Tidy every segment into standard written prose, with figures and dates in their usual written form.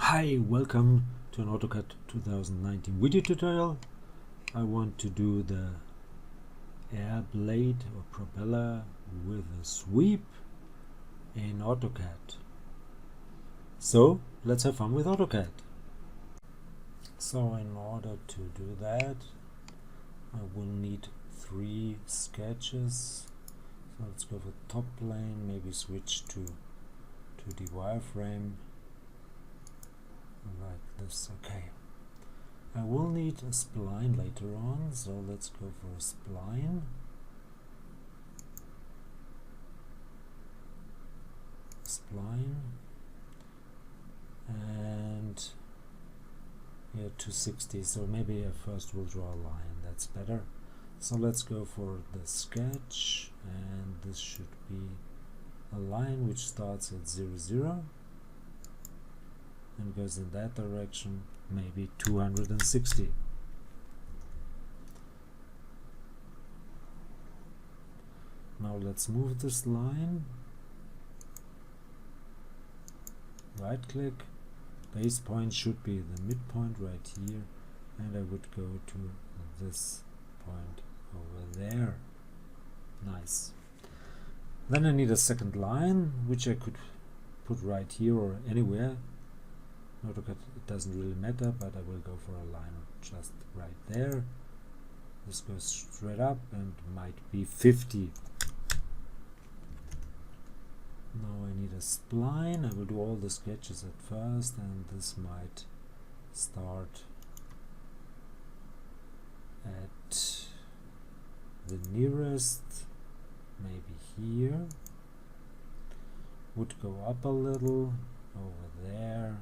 Hi, welcome to an Autocad 2019 video tutorial. I want to do the Airblade or propeller with a sweep in Autocad. So let's have fun with Autocad. So in order to do that, I will need 3 sketches. So let's go for top plane, maybe switch to the wireframe. Like this. Okay, I will need a spline later on, so let's go for a spline. And here 260, so maybe I first will draw a line, that's better. So let's go for the sketch, and this should be a line which starts at 0, 0 and goes in that direction, maybe 260. Now let's move this line, right click, base point should be the midpoint right here, and I would go to this point over there. Nice. Then I need a second line, which I could put right here or anywhere. Autocad, it doesn't really matter, but I will go for a line just right there. This goes straight up and might be 50. Now I need a spline. I will do all the sketches at first, and this might start at the nearest, maybe here, would go up a little over there,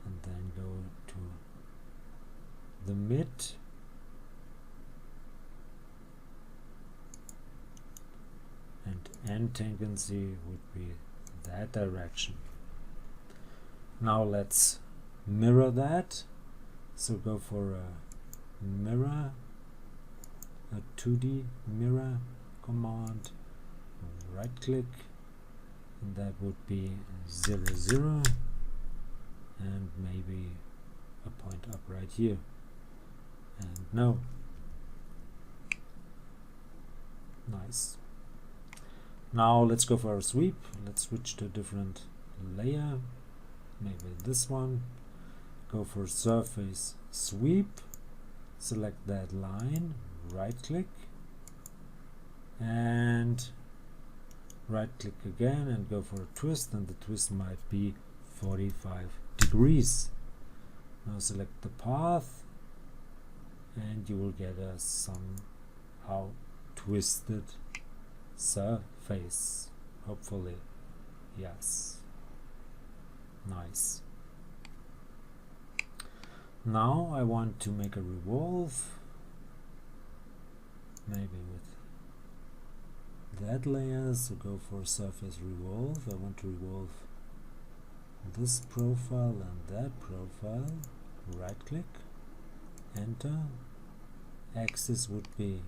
and then go to the mid, and end tendency would be that direction. Now let's mirror that, so go for a mirror, a 2D mirror command, right click, and that would be 0, 0, and maybe a point up right here, and no. Nice. Now let's go for a sweep. Let's switch to a different layer, maybe this one. Go for surface sweep, select that line, right click, and right click again and go for a twist, and the twist might be 45 degrees. Now select the path, and you will get a somehow twisted surface, hopefully. Yes. Nice. Now I want to make a revolve, maybe with that layer, so go for surface revolve. I want to revolve this profile and that profile, right click, enter. Axis would be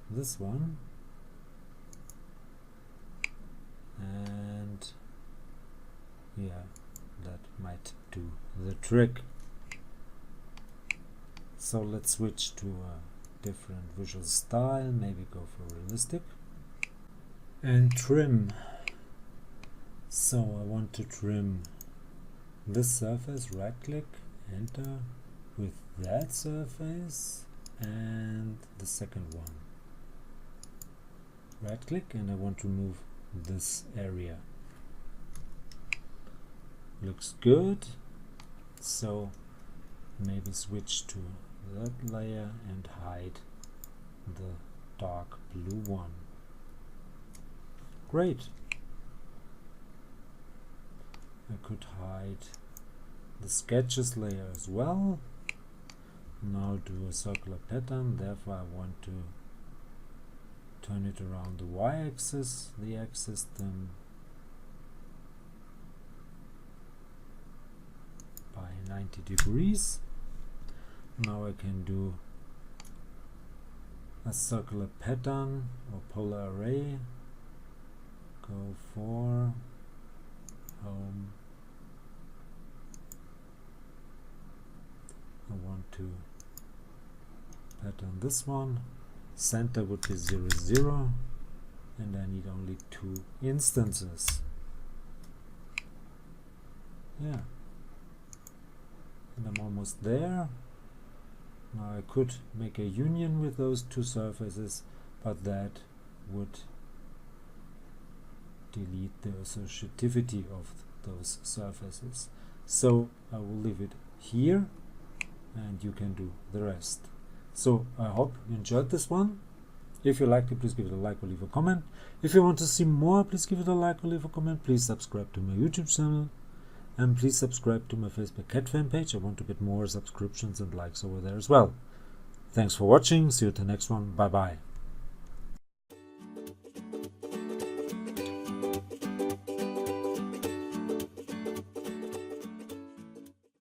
this one, and yeah, that might do the trick. So let's switch to a different visual style, maybe go for realistic, and trim. So I want to trim this surface, right click, enter, with that surface and the second one, right click, and I want to move this area. Looks good. So maybe switch to that layer and hide the dark blue one. Great. I could hide the sketches layer as well. Now do a circular pattern, therefore I want to turn it around the y-axis, the x-system, by 90 degrees. Now I can do a circular pattern or polar array. Go for home. I want to pattern this one. Center would be 0, 0, and I need only 2 instances. Yeah, and I'm almost there. Now I could make a union with those 2 surfaces, but that would delete the associativity of those surfaces. So I will leave it here, and you can do the rest. So I hope you enjoyed this one. If you liked it, please give it a like or leave a comment. If you want to see more, please give it a like or leave a comment. Please subscribe to my YouTube channel, and please subscribe to my Facebook Cat fan page. I want to get more subscriptions and likes over there as well. Thanks for watching. See you at the next one. Bye bye.